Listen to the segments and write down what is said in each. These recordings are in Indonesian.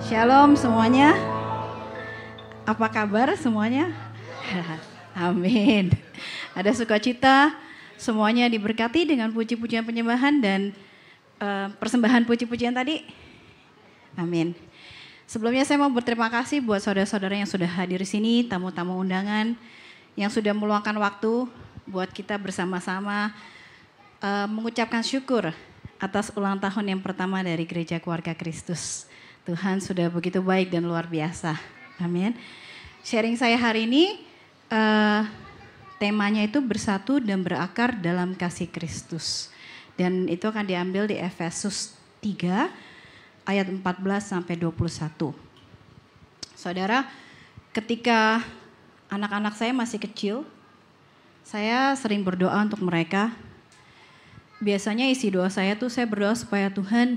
Shalom semuanya. Apa kabar semuanya? Amin. Ada sukacita, semuanya diberkati dengan puji-pujian penyembahan dan persembahan puji-pujian tadi. Amin. Sebelumnya saya mau berterima kasih buat saudara-saudara yang sudah hadir di sini, tamu-tamu undangan yang sudah meluangkan waktu buat kita bersama-sama mengucapkan syukur atas ulang tahun yang pertama dari Gereja Keluarga Kristus. Tuhan sudah begitu baik dan luar biasa. Amin. Sharing saya hari ini temanya itu bersatu dan berakar dalam kasih Kristus. Dan itu akan diambil di Efesus 3 ayat 14 sampai 21. Saudara, ketika anak-anak saya masih kecil, saya sering berdoa untuk mereka. Biasanya isi doa saya tuh saya berdoa supaya Tuhan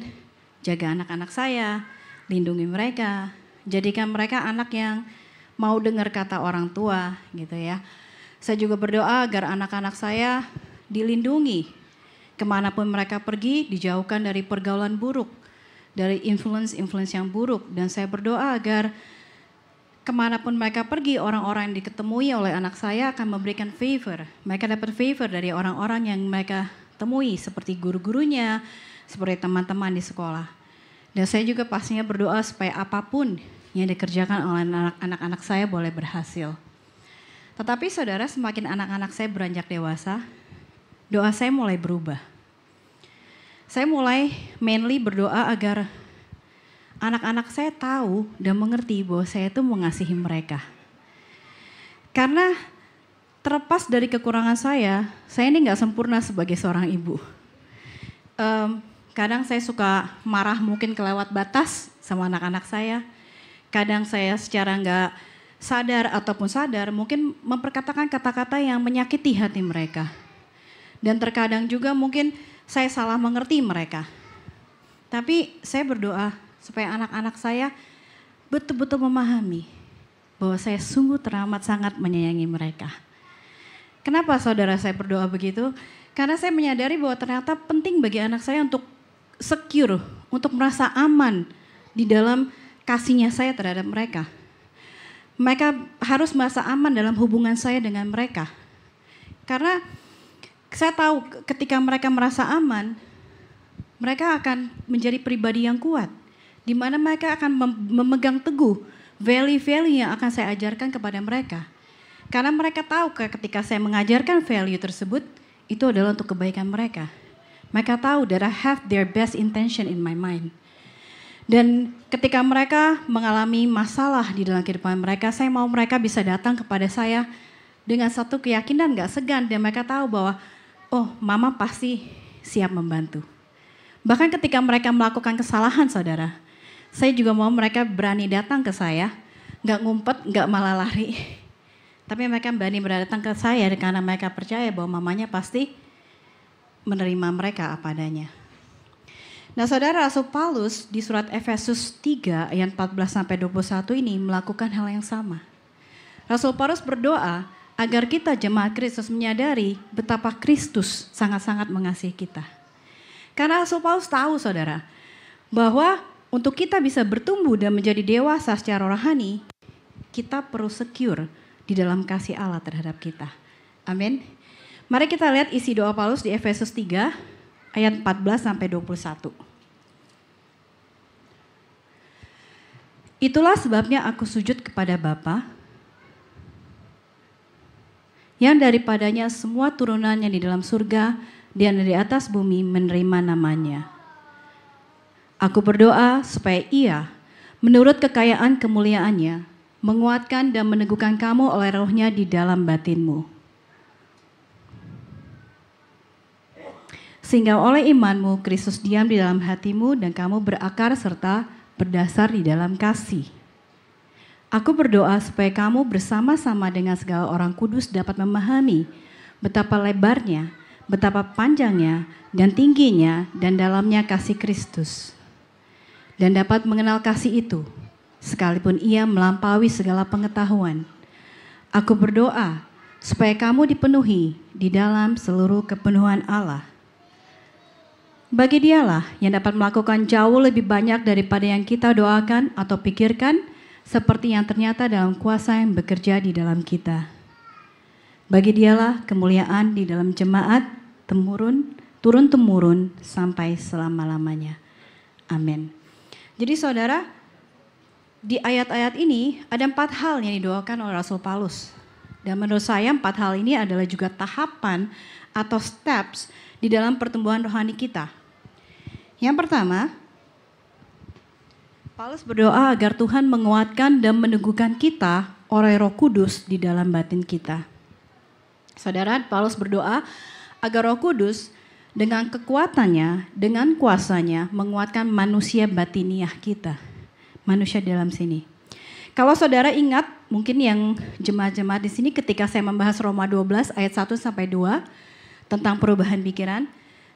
jaga anak-anak saya, lindungi mereka, jadikan mereka anak yang mau dengar kata orang tua gitu ya. Saya juga berdoa agar anak-anak saya dilindungi kemanapun mereka pergi, dijauhkan dari pergaulan buruk, dari influence yang buruk. Dan saya berdoa agar kemanapun mereka pergi, orang-orang yang diketemui oleh anak saya akan memberikan favor. Mereka dapat favor dari orang-orang yang mereka temui, seperti guru-gurunya, seperti teman-teman di sekolah. Dan saya juga pastinya berdoa supaya apapun yang dikerjakan oleh anak-anak saya boleh berhasil. Tetapi saudara, semakin anak-anak saya beranjak dewasa, doa saya mulai berubah. Saya mulai mainly berdoa agar anak-anak saya tahu dan mengerti bahwa saya itu mengasihi mereka. Karena terlepas dari kekurangan saya ini nggak sempurna sebagai seorang ibu. Kadang saya suka marah mungkin kelewat batas sama anak-anak saya. Kadang saya secara nggak sadar ataupun sadar mungkin memperkatakan kata-kata yang menyakiti hati mereka. Dan terkadang juga mungkin saya salah mengerti mereka. Tapi saya berdoa supaya anak-anak saya betul-betul memahami bahwa saya sungguh teramat sangat menyayangi mereka. Kenapa saudara saya berdoa begitu? Karena saya menyadari bahwa ternyata penting bagi anak saya untuk secure, untuk merasa aman di dalam kasihnya saya terhadap mereka. Mereka harus merasa aman dalam hubungan saya dengan mereka. Karena saya tahu ketika mereka merasa aman, mereka akan menjadi pribadi yang kuat. Di mana mereka akan memegang teguh value-value yang akan saya ajarkan kepada mereka. Karena mereka tahu ketika saya mengajarkan value tersebut, itu adalah untuk kebaikan mereka. Mereka tahu that I have their best intention in my mind. Dan ketika mereka mengalami masalah di dalam kehidupan mereka, saya mau mereka bisa datang kepada saya dengan satu keyakinan gak segan. Dan mereka tahu bahwa, oh mama pasti siap membantu. Bahkan ketika mereka melakukan kesalahan saudara, saya juga mau mereka berani datang ke saya, gak ngumpet, gak malah lari. Tapi mereka berani datang ke saya karena mereka percaya bahwa mamanya pasti menerima mereka apa adanya. Nah saudara, Rasul Paulus di surat Efesus 3 ayat 14 sampai 21 ini melakukan hal yang sama. Rasul Paulus berdoa agar kita jemaat Kristus menyadari betapa Kristus sangat-sangat mengasihi kita. Karena Rasul Paulus tahu saudara, bahwa untuk kita bisa bertumbuh dan menjadi dewasa secara rohani, kita perlu secure di dalam kasih Allah terhadap kita. Amin. Mari kita lihat isi doa Paulus di Efesus 3 ayat 14 sampai 21. Itulah sebabnya aku sujud kepada Bapa, yang daripadanya semua turunannya di dalam surga dan di atas bumi menerima namanya. Aku berdoa supaya Ia, menurut kekayaan kemuliaannya, menguatkan dan meneguhkan kamu oleh rohnya di dalam batinmu. Sehingga oleh imanmu Kristus diam di dalam hatimu dan kamu berakar serta berdasar di dalam kasih. Aku berdoa supaya kamu bersama-sama dengan segala orang kudus dapat memahami betapa lebarnya, betapa panjangnya dan tingginya dan dalamnya kasih Kristus. Dan dapat mengenal kasih itu, sekalipun ia melampaui segala pengetahuan. Aku berdoa supaya kamu dipenuhi di dalam seluruh kepenuhan Allah. Bagi Dialah yang dapat melakukan jauh lebih banyak daripada yang kita doakan atau pikirkan, seperti yang ternyata dalam kuasa yang bekerja di dalam kita. Bagi Dialah kemuliaan di dalam jemaat, turun-temurun sampai selama-lamanya. Amin. Jadi saudara, di ayat-ayat ini ada 4 hal yang didoakan oleh Rasul Paulus. Dan menurut saya 4 hal ini adalah juga tahapan atau steps di dalam pertumbuhan rohani kita. Yang pertama, Paulus berdoa agar Tuhan menguatkan dan meneguhkan kita oleh Roh Kudus di dalam batin kita. Saudara, Paulus berdoa agar Roh Kudus dengan kekuatannya, dengan kuasanya menguatkan manusia batiniah kita. Manusia dalam sini. Kalau saudara ingat, mungkin yang jemaat-jemaat di sini ketika saya membahas Roma 12 ayat 1 sampai 2 tentang perubahan pikiran,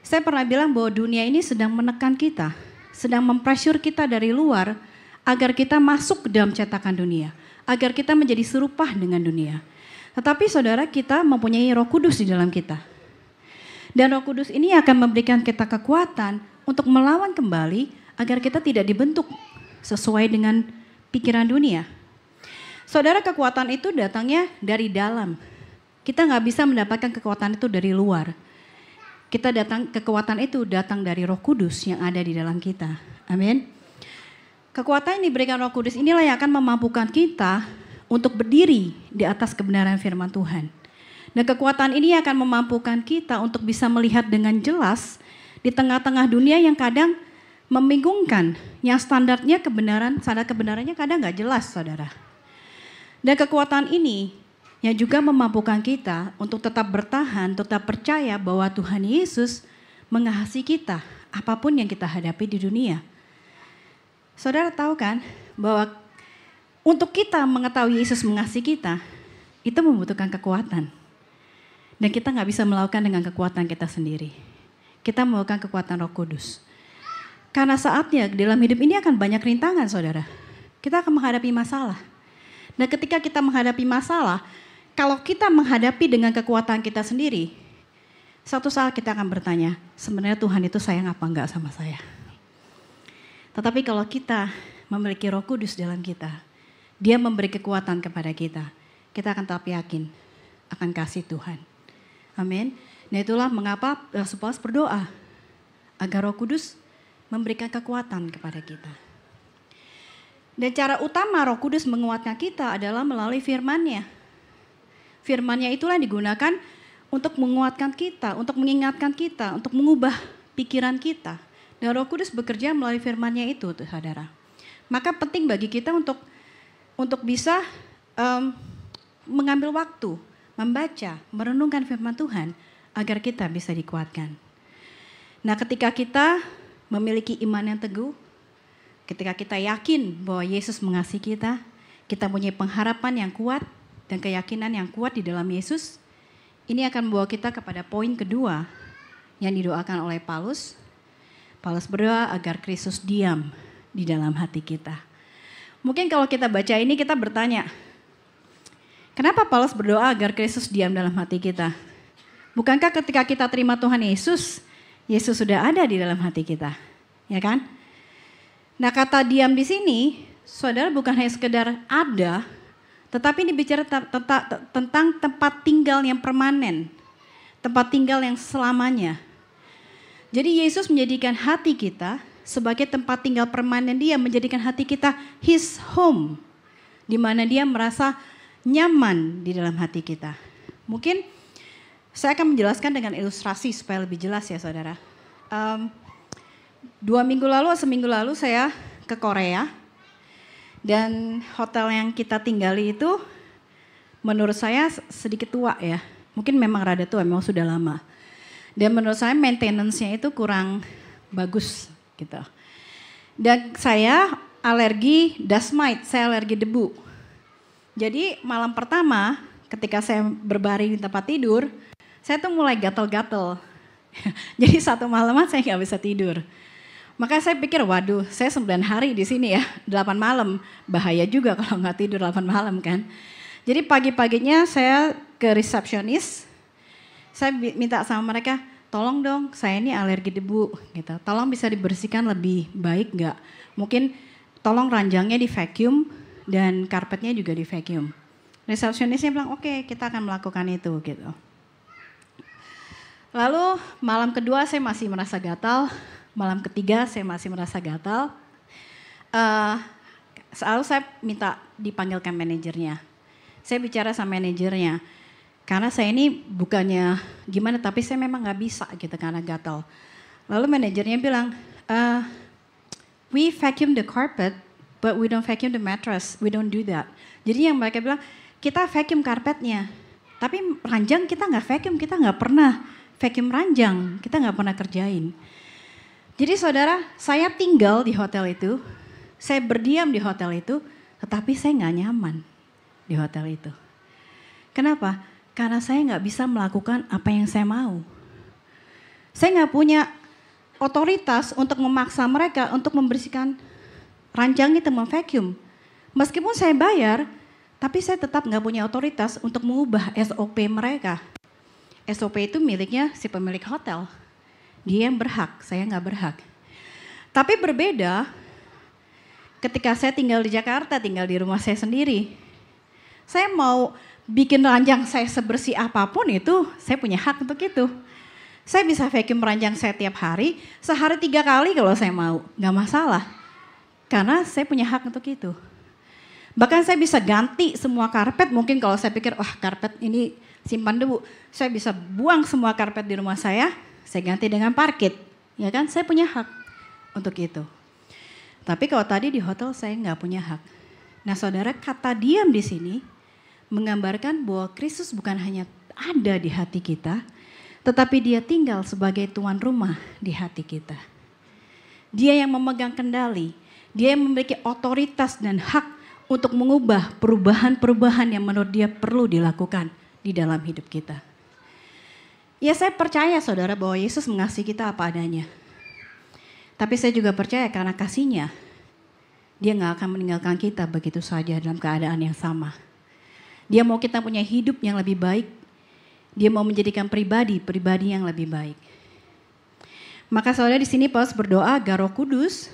saya pernah bilang bahwa dunia ini sedang menekan kita, sedang mempressure kita dari luar agar kita masuk ke dalam cetakan dunia, agar kita menjadi serupa dengan dunia. Tetapi saudara, kita mempunyai Roh Kudus di dalam kita. Dan Roh Kudus ini akan memberikan kita kekuatan untuk melawan kembali agar kita tidak dibentuk sesuai dengan pikiran dunia. Saudara, kekuatan itu datangnya dari dalam. Kita nggak bisa mendapatkan kekuatan itu dari luar. Kekuatan itu datang dari Roh Kudus yang ada di dalam kita. Amin. Kekuatan yang diberikan Roh Kudus inilah yang akan memampukan kita untuk berdiri di atas kebenaran firman Tuhan. Dan kekuatan ini akan memampukan kita untuk bisa melihat dengan jelas di tengah-tengah dunia yang kadang membingungkan, yang standar kebenarannya kadang nggak jelas, saudara. Dan kekuatan ini yang juga memampukan kita untuk tetap bertahan, tetap percaya bahwa Tuhan Yesus mengasihi kita apapun yang kita hadapi di dunia. Saudara tahu kan bahwa untuk kita mengetahui Yesus mengasihi kita, itu membutuhkan kekuatan. Dan kita nggak bisa melakukan dengan kekuatan kita sendiri. Kita membutuhkan kekuatan Roh Kudus. Karena saatnya dalam hidup ini akan banyak rintangan, saudara. Kita akan menghadapi masalah. Dan ketika kita menghadapi masalah, kalau kita menghadapi dengan kekuatan kita sendiri, suatu saat kita akan bertanya, sebenarnya Tuhan itu sayang apa enggak sama saya? Tetapi kalau kita memiliki Roh Kudus dalam kita, Dia memberi kekuatan kepada kita akan tetap yakin akan kasih Tuhan. Amin. Nah itulah mengapa Rasul Paulus berdoa agar Roh Kudus memberikan kekuatan kepada kita. Dan cara utama Roh Kudus menguatkan kita adalah melalui firman-Nya. Firman-Nya itulah yang digunakan untuk menguatkan kita, untuk mengingatkan kita, untuk mengubah pikiran kita. Dan Roh Kudus bekerja melalui firman-Nya itu, saudara. Maka penting bagi kita untuk bisa mengambil waktu, membaca, merenungkan firman Tuhan agar kita bisa dikuatkan. Nah, ketika kita memiliki iman yang teguh, ketika kita yakin bahwa Yesus mengasihi kita, kita punya pengharapan yang kuat dan keyakinan yang kuat di dalam Yesus, ini akan membawa kita kepada poin kedua yang didoakan oleh Paulus. Paulus berdoa agar Kristus diam di dalam hati kita. Mungkin kalau kita baca ini kita bertanya, kenapa Paulus berdoa agar Kristus diam dalam hati kita? Bukankah ketika kita terima Tuhan Yesus, Yesus sudah ada di dalam hati kita, ya kan? Nah, kata diam di sini, saudara, bukan hanya sekedar ada, tetapi ini bicara tentang tempat tinggal yang permanen, tempat tinggal yang selamanya. Jadi Yesus menjadikan hati kita sebagai tempat tinggal permanen Dia, menjadikan hati kita His home, di mana Dia merasa nyaman di dalam hati kita. Mungkin saya akan menjelaskan dengan ilustrasi supaya lebih jelas ya saudara. 2 minggu lalu, seminggu lalu saya ke Korea. Dan hotel yang kita tinggali itu menurut saya sedikit tua ya. Mungkin memang rada tua, memang sudah lama. Dan menurut saya maintenance-nya itu kurang bagus gitu. Dan saya alergi dust mite, saya alergi debu. Jadi malam pertama ketika saya berbaring di tempat tidur, saya tuh mulai gatel-gatel. Jadi satu malaman saya nggak bisa tidur. Maka saya pikir, waduh, saya 9 hari di sini ya, 8 malam. Bahaya juga kalau nggak tidur 8 malam kan. Jadi pagi-paginya saya ke resepsionis, saya minta sama mereka, tolong dong saya ini alergi debu gitu. Tolong bisa dibersihkan lebih baik nggak? Mungkin tolong ranjangnya di vacuum dan karpetnya juga di vacuum. Resepsionisnya bilang oke, kita akan melakukan itu gitu. Lalu malam kedua saya masih merasa gatal, malam ketiga saya masih merasa gatal. Selalu saya minta dipanggilkan manajernya. Saya bicara sama manajernya, karena saya ini bukannya gimana, tapi saya memang nggak bisa gitu karena gatal. Lalu manajernya bilang, we vacuum the carpet, but we don't vacuum the mattress, we don't do that. Jadi yang mereka bilang, kita vacuum karpetnya, tapi ranjang kita nggak vacuum, kita nggak pernah vacuum ranjang, kita nggak pernah kerjain. Jadi saudara, saya tinggal di hotel itu, saya berdiam di hotel itu, tetapi saya nggak nyaman di hotel itu. Kenapa? Karena saya nggak bisa melakukan apa yang saya mau. Saya nggak punya otoritas untuk memaksa mereka untuk membersihkan ranjang itu, memvacuum. Meskipun saya bayar, tapi saya tetap nggak punya otoritas untuk mengubah SOP mereka. SOP itu miliknya si pemilik hotel. Dia yang berhak, saya nggak berhak. Tapi berbeda ketika saya tinggal di Jakarta, tinggal di rumah saya sendiri. Saya mau bikin ranjang saya sebersih apapun itu, saya punya hak untuk itu. Saya bisa vacuum ranjang saya tiap hari, sehari 3 kali kalau saya mau, nggak masalah. Karena saya punya hak untuk itu. Bahkan saya bisa ganti semua karpet, mungkin kalau saya pikir, wah karpet ini simpan debu. Saya bisa buang semua karpet di rumah saya ganti dengan parket. Ya kan, saya punya hak untuk itu. Tapi kalau tadi di hotel saya nggak punya hak. Nah saudara, kata diam di sini menggambarkan bahwa Kristus bukan hanya ada di hati kita, tetapi dia tinggal sebagai tuan rumah di hati kita. Dia yang memegang kendali, dia yang memiliki otoritas dan hak untuk mengubah perubahan-perubahan yang menurut dia perlu dilakukan di dalam hidup kita. Ya saya percaya saudara bahwa Yesus mengasihi kita apa adanya. Tapi saya juga percaya karena kasihnya, dia gak akan meninggalkan kita begitu saja dalam keadaan yang sama. Dia mau kita punya hidup yang lebih baik. Dia mau menjadikan pribadi yang lebih baik. Maka saudara di sini Paulus berdoa agar Roh Kudus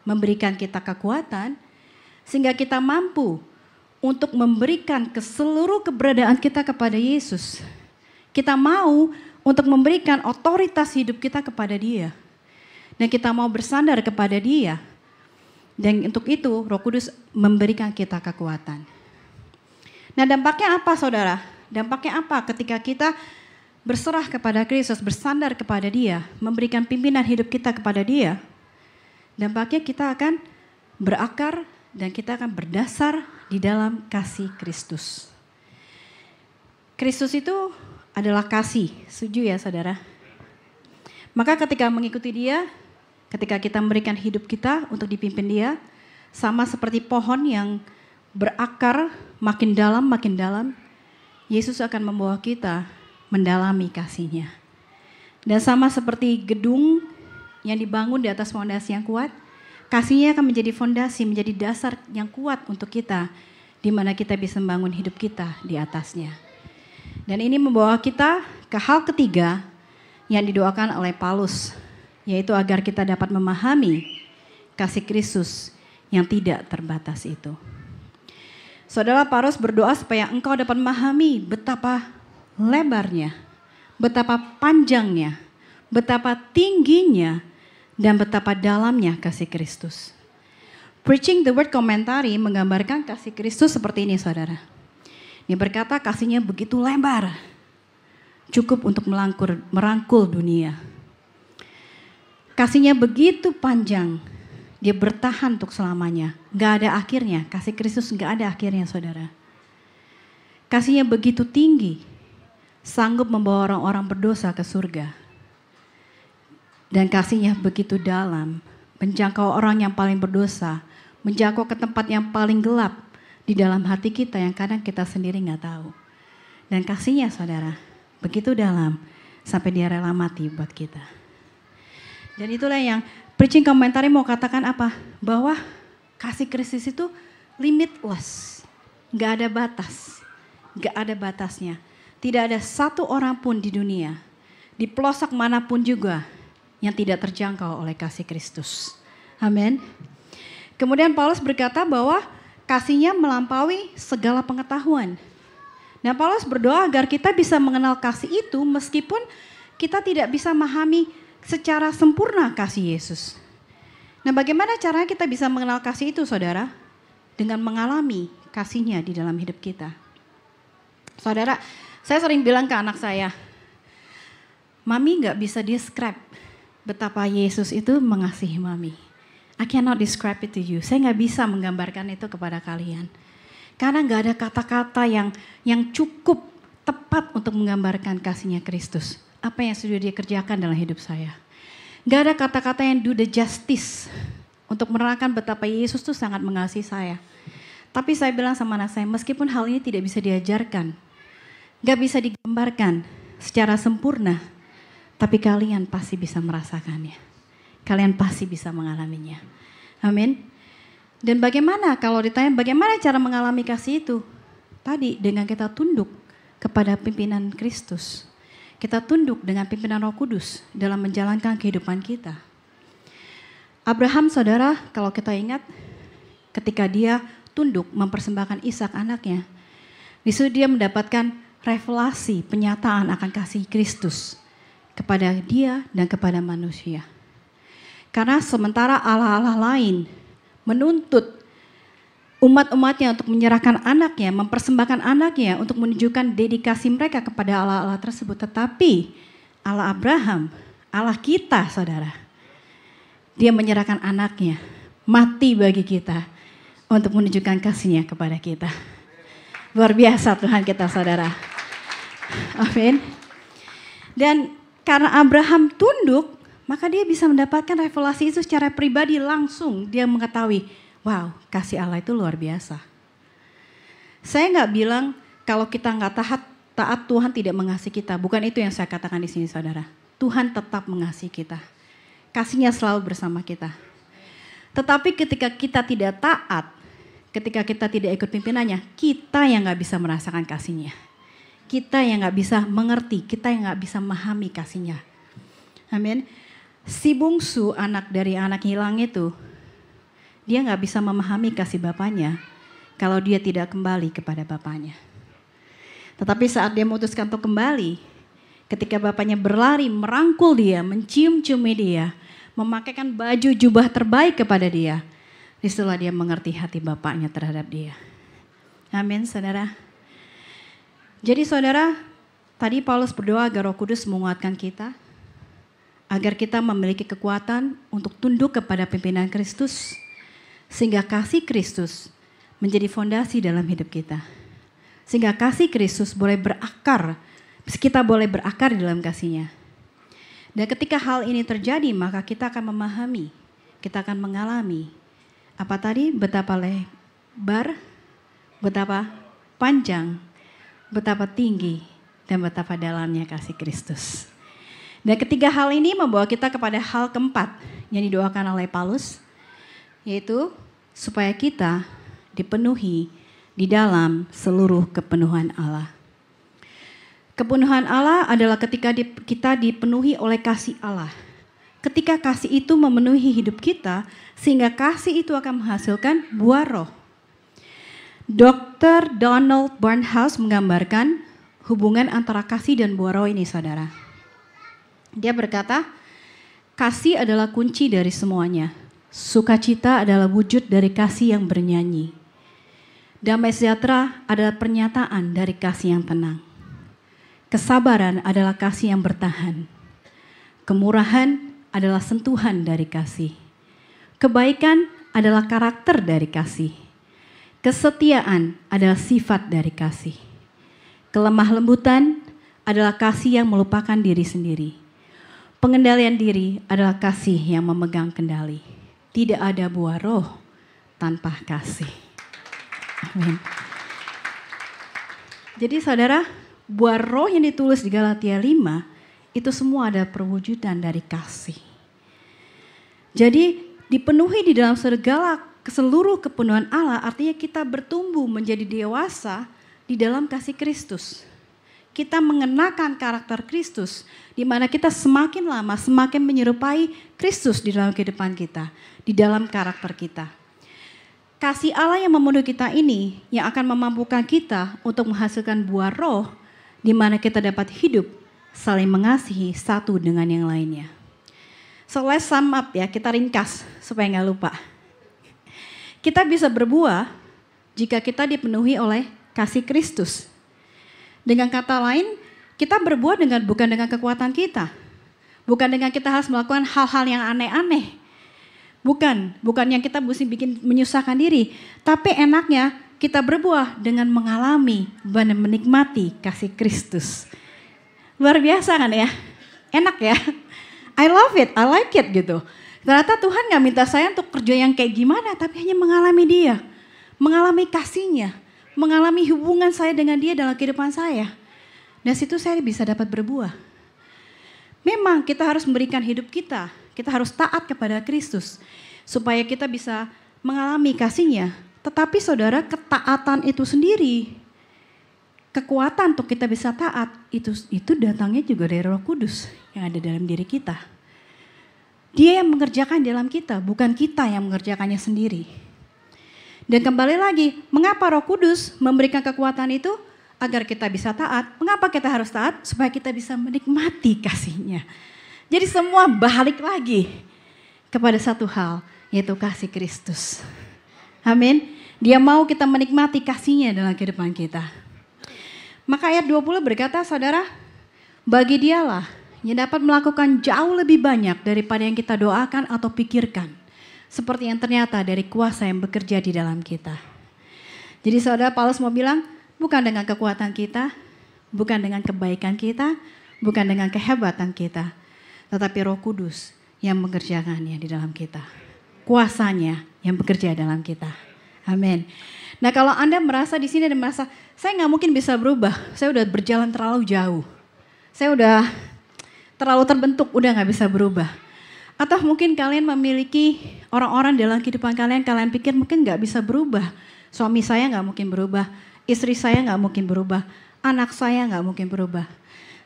memberikan kita kekuatan sehingga kita mampu untuk memberikan ke seluruh keberadaan kita kepada Yesus. Kita mau untuk memberikan otoritas hidup kita kepada Dia. Dan kita mau bersandar kepada Dia. Dan untuk itu Roh Kudus memberikan kita kekuatan. Nah dampaknya apa saudara? Dampaknya apa ketika kita berserah kepada Kristus, bersandar kepada Dia, memberikan pimpinan hidup kita kepada Dia? Dampaknya kita akan berakar dan kita akan berdasar di dalam kasih Kristus. Kristus itu adalah kasih, setuju ya saudara? Maka ketika mengikuti Dia, ketika kita memberikan hidup kita untuk dipimpin Dia, sama seperti pohon yang berakar makin dalam, Yesus akan membawa kita mendalami kasih-Nya. Dan sama seperti gedung yang dibangun di atas fondasi yang kuat, kasih-Nya akan menjadi fondasi, menjadi dasar yang kuat untuk kita, di mana kita bisa membangun hidup kita di atasnya. Dan ini membawa kita ke hal ketiga yang didoakan oleh Paulus, yaitu agar kita dapat memahami kasih Kristus yang tidak terbatas itu. Saudara, Paulus berdoa supaya engkau dapat memahami betapa lebarnya, betapa panjangnya, betapa tingginya, dan betapa dalamnya kasih Kristus. Preaching the Word Commentary menggambarkan kasih Kristus seperti ini saudara. Dia berkata kasihnya begitu lebar, cukup untuk merangkul dunia. Kasihnya begitu panjang, dia bertahan untuk selamanya. Gak ada akhirnya, kasih Kristus gak ada akhirnya saudara. Kasihnya begitu tinggi, sanggup membawa orang-orang berdosa ke surga. Dan kasihnya begitu dalam, menjangkau orang yang paling berdosa, menjangkau ke tempat yang paling gelap di dalam hati kita yang kadang kita sendiri gak tahu. Dan kasihnya saudara, begitu dalam sampai dia rela mati buat kita. Dan itulah yang preaching komentari mau katakan apa? Bahwa kasih Kristus itu limitless. Gak ada batas. Gak ada batasnya. Tidak ada satu orang pun di dunia. di pelosok manapun juga yang tidak terjangkau oleh kasih Kristus. Amin. Kemudian Paulus berkata bahwa kasihnya melampaui segala pengetahuan. Nah, Paulus berdoa agar kita bisa mengenal kasih itu meskipun kita tidak bisa memahami secara sempurna kasih Yesus. Nah, bagaimana caranya kita bisa mengenal kasih itu, saudara? Dengan mengalami kasihnya di dalam hidup kita. Saudara, saya sering bilang ke anak saya, Mami gak bisa describe betapa Yesus itu mengasihi Mami. I cannot describe it to you. Saya gak bisa menggambarkan itu kepada kalian. Karena gak ada kata-kata yang cukup tepat untuk menggambarkan kasihnya Kristus. Apa yang sudah dia kerjakan dalam hidup saya. Gak ada kata-kata yang do the justice untuk menerangkan betapa Yesus itu sangat mengasihi saya. Tapi saya bilang sama anak saya, meskipun hal ini tidak bisa diajarkan, gak bisa digambarkan secara sempurna, tapi kalian pasti bisa merasakannya. Kalian pasti bisa mengalaminya. Amin. Dan bagaimana kalau ditanya bagaimana cara mengalami kasih itu? Tadi dengan kita tunduk kepada pimpinan Kristus. Kita tunduk dengan pimpinan Roh Kudus dalam menjalankan kehidupan kita. Abraham, saudara, kalau kita ingat ketika dia tunduk mempersembahkan Ishak anaknya, di situ dia mendapatkan revelasi, penyataan akan kasih Kristus kepada dia dan kepada manusia. Karena sementara Allah-Allah lain menuntut umat-umatnya untuk menyerahkan anaknya, mempersembahkan anaknya untuk menunjukkan dedikasi mereka kepada Allah-Allah tersebut. Tetapi Allah Abraham, Allah kita, saudara, dia menyerahkan anaknya, mati bagi kita untuk menunjukkan kasihnya kepada kita. Luar biasa Tuhan kita, saudara. Amin. Dan karena Abraham tunduk, maka dia bisa mendapatkan revelasi itu secara pribadi langsung. Dia mengetahui, wow, kasih Allah itu luar biasa. Saya nggak bilang kalau kita nggak taat Tuhan tidak mengasihi kita. Bukan itu yang saya katakan di sini, saudara. Tuhan tetap mengasihi kita. Kasihnya selalu bersama kita. Tetapi ketika kita tidak taat, ketika kita tidak ikut pimpinannya, kita yang nggak bisa merasakan kasihnya. Kita yang nggak bisa mengerti, kita yang nggak bisa memahami kasihnya. Amin. Si bungsu anak dari anak hilang itu, dia nggak bisa memahami kasih bapaknya kalau dia tidak kembali kepada bapaknya. Tetapi saat dia memutuskan untuk kembali, ketika bapaknya berlari merangkul dia, mencium-ciumi dia, memakaikan baju jubah terbaik kepada dia, disitulah dia mengerti hati bapaknya terhadap dia. Amin, saudara. Jadi saudara, tadi Paulus berdoa agar Roh Kudus menguatkan kita, agar kita memiliki kekuatan untuk tunduk kepada pimpinan Kristus, sehingga kasih Kristus menjadi fondasi dalam hidup kita. Sehingga kasih Kristus boleh berakar, kita boleh berakar di dalam kasihnya. Dan ketika hal ini terjadi, maka kita akan memahami, kita akan mengalami, apa tadi? Betapa lebar, betapa panjang, betapa tinggi, dan betapa dalamnya kasih Kristus. Dan ketiga hal ini membawa kita kepada hal keempat yang didoakan oleh Paulus, yaitu supaya kita dipenuhi di dalam seluruh kepenuhan Allah. Kepenuhan Allah adalah ketika kita dipenuhi oleh kasih Allah. Ketika kasih itu memenuhi hidup kita, sehingga kasih itu akan menghasilkan buah roh. Dr. Donald Barnhouse menggambarkan hubungan antara kasih dan buah roh ini, saudara. Dia berkata, kasih adalah kunci dari semuanya. Sukacita adalah wujud dari kasih yang bernyanyi. Damai sejahtera adalah pernyataan dari kasih yang tenang. Kesabaran adalah kasih yang bertahan. Kemurahan adalah sentuhan dari kasih. Kebaikan adalah karakter dari kasih. Kesetiaan adalah sifat dari kasih. Kelemah lembutan adalah kasih yang melupakan diri sendiri. Pengendalian diri adalah kasih yang memegang kendali. Tidak ada buah roh tanpa kasih. Amin. Jadi saudara, buah roh yang ditulis di Galatia 5, itu semua ada perwujudan dari kasih. Jadi dipenuhi di dalam seluruh kepenuhan Allah, artinya kita bertumbuh menjadi dewasa di dalam kasih Kristus. kita mengenakan karakter Kristus, di mana kita semakin lama semakin menyerupai Kristus di dalam kehidupan kita, di dalam karakter kita. Kasih Allah yang memenuhi kita ini yang akan memampukan kita untuk menghasilkan buah roh, di mana kita dapat hidup saling mengasihi satu dengan yang lainnya. So let's sum up ya, kita ringkas supaya nggak lupa. Kita bisa berbuah jika kita dipenuhi oleh kasih Kristus. Dengan kata lain, kita berbuah bukan dengan kekuatan kita. Bukan dengan kita harus melakukan hal-hal yang aneh-aneh. Bukan yang kita mesti bikin menyusahkan diri. Tapi enaknya kita berbuah dengan mengalami dan menikmati kasih Kristus. Luar biasa kan ya? Enak ya? I love it, I like it gitu. Ternyata Tuhan gak minta saya untuk kerja yang kayak gimana, tapi hanya mengalami dia. Mengalami kasihnya, mengalami hubungan saya dengan dia dalam kehidupan saya. Dan situ saya bisa dapat berbuah. Memang kita harus memberikan hidup kita harus taat kepada Kristus. Supaya kita bisa mengalami kasihnya. Tetapi saudara, ketaatan itu sendiri, kekuatan untuk kita bisa taat, itu datangnya juga dari Roh Kudus yang ada dalam diri kita. Dia yang mengerjakan dalam kita, bukan kita yang mengerjakannya sendiri. Dan kembali lagi, mengapa Roh Kudus memberikan kekuatan itu? Agar kita bisa taat. Mengapa kita harus taat? Supaya kita bisa menikmati kasih-Nya. Jadi semua balik lagi kepada satu hal, yaitu kasih Kristus. Amin. Dia mau kita menikmati kasih-Nya dalam kehidupan kita. Maka ayat 20 berkata, saudara, bagi Dialah yang dapat melakukan jauh lebih banyak daripada yang kita doakan atau pikirkan. Seperti yang ternyata dari kuasa yang bekerja di dalam kita. Jadi saudara, Paulus mau bilang, bukan dengan kekuatan kita, bukan dengan kebaikan kita, bukan dengan kehebatan kita, tetapi Roh Kudus yang mengerjakannya di dalam kita. Kuasanya yang bekerja dalam kita. Amin. Nah kalau Anda merasa di sini dan merasa, saya nggak mungkin bisa berubah, saya udah berjalan terlalu jauh. Saya udah terlalu terbentuk, udah nggak bisa berubah. Atau mungkin kalian memiliki orang-orang dalam kehidupan kalian pikir mungkin nggak bisa berubah. Suami saya nggak mungkin berubah, istri saya nggak mungkin berubah, anak saya nggak mungkin berubah.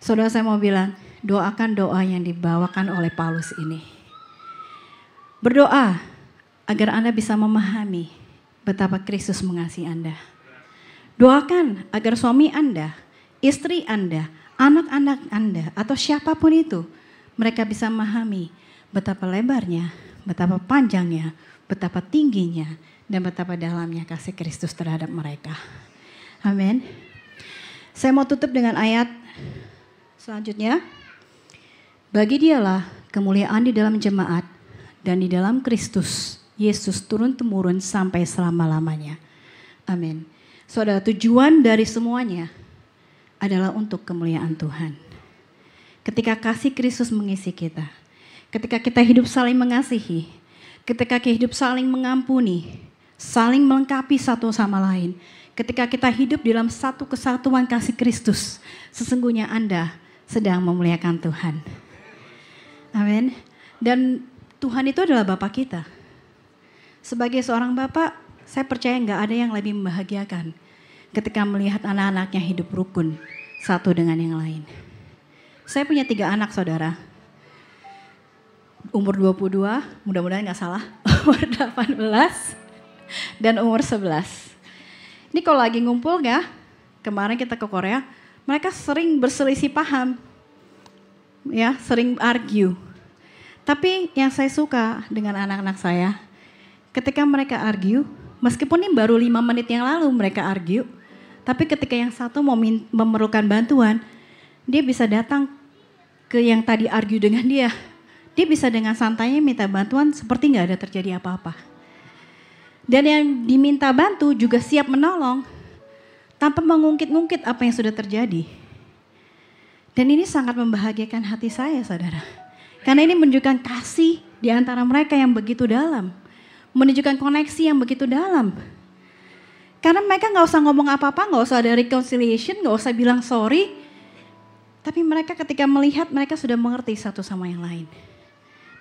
Saudara, saya mau bilang, doakan doa yang dibawakan oleh Paulus ini. Berdoa agar Anda bisa memahami betapa Kristus mengasihi Anda. Doakan agar suami Anda, istri Anda, anak-anak Anda, atau siapapun itu, mereka bisa memahami betapa lebarnya, betapa panjangnya, betapa tingginya, dan betapa dalamnya kasih Kristus terhadap mereka. Amin. Saya mau tutup dengan ayat selanjutnya. Bagi Dialah kemuliaan di dalam jemaat dan di dalam Kristus Yesus turun-temurun sampai selama-lamanya. Amin. Saudara, tujuan dari semuanya adalah untuk kemuliaan Tuhan. Ketika kasih Kristus mengisi kita, ketika kita hidup saling mengasihi, ketika kita hidup saling mengampuni, saling melengkapi satu sama lain, ketika kita hidup dalam satu kesatuan kasih Kristus, sesungguhnya Anda sedang memuliakan Tuhan. Amin. Dan Tuhan itu adalah Bapa kita. Sebagai seorang Bapa, saya percaya nggak ada yang lebih membahagiakan ketika melihat anak-anaknya hidup rukun satu dengan yang lain. Saya punya 3 anak, saudara. Umur 22, mudah-mudahan nggak salah, umur 18, dan umur 11. Ini kalau lagi ngumpul nggak, kemarin kita ke Korea, mereka sering berselisih paham, ya, sering argue. Tapi yang saya suka dengan anak-anak saya, ketika mereka argue, meskipun ini baru 5 menit yang lalu mereka argue, tapi ketika yang satu memerlukan bantuan, dia bisa datang ke yang tadi argue dengan dia. Dia bisa dengan santainya minta bantuan seperti nggak ada terjadi apa-apa. Dan yang diminta bantu juga siap menolong tanpa mengungkit-ungkit apa yang sudah terjadi. Dan ini sangat membahagiakan hati saya, saudara. Karena ini menunjukkan kasih di antara mereka yang begitu dalam. Menunjukkan koneksi yang begitu dalam. Karena mereka nggak usah ngomong apa-apa, nggak usah ada reconciliation, nggak usah bilang sorry. Tapi mereka ketika melihat, mereka sudah mengerti satu sama yang lain.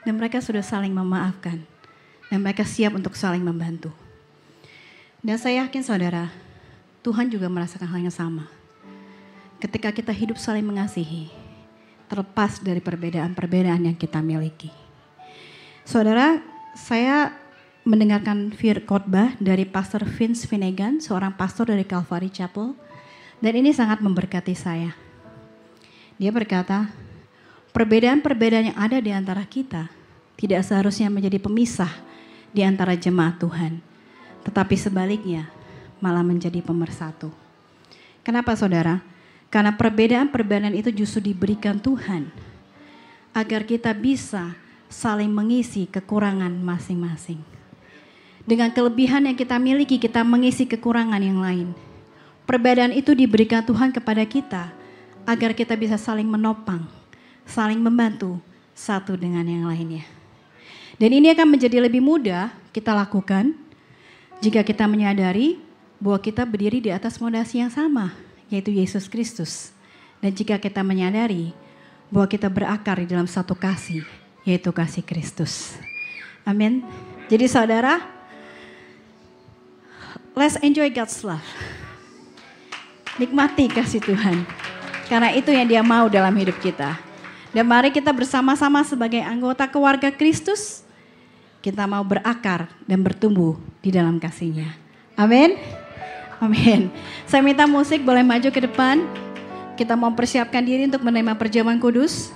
Dan mereka sudah saling memaafkan. Dan mereka siap untuk saling membantu. Dan saya yakin saudara, Tuhan juga merasakan hal yang sama. ketika kita hidup saling mengasihi, terlepas dari perbedaan-perbedaan yang kita miliki. Saudara, saya mendengarkan khotbah dari Pastor Vince Finnegan, seorang pastor dari Calvary Chapel, dan ini sangat memberkati saya. Dia berkata, perbedaan-perbedaan yang ada di antara kita tidak seharusnya menjadi pemisah di antara jemaat Tuhan, tetapi sebaliknya malah menjadi pemersatu. Kenapa saudara? Karena perbedaan-perbedaan itu justru diberikan Tuhan agar kita bisa saling mengisi kekurangan masing-masing. Dengan kelebihan yang kita miliki, kita mengisi kekurangan yang lain. Perbedaan itu diberikan Tuhan kepada kita agar kita bisa saling menopang, saling membantu satu dengan yang lainnya. Dan ini akan menjadi lebih mudah kita lakukan jika kita menyadari bahwa kita berdiri di atas fondasi yang sama, yaitu Yesus Kristus. Dan jika kita menyadari bahwa kita berakar di dalam satu kasih, yaitu kasih Kristus. Amin. Jadi saudara, let's enjoy God's love. Nikmati kasih Tuhan. Karena itu yang Dia mau dalam hidup kita. Dan mari kita bersama-sama sebagai anggota keluarga Kristus, kita mau berakar dan bertumbuh di dalam kasih-Nya. Amin. Amin. Saya minta musik boleh maju ke depan. Kita mau persiapkan diri untuk menerima perjamuan kudus.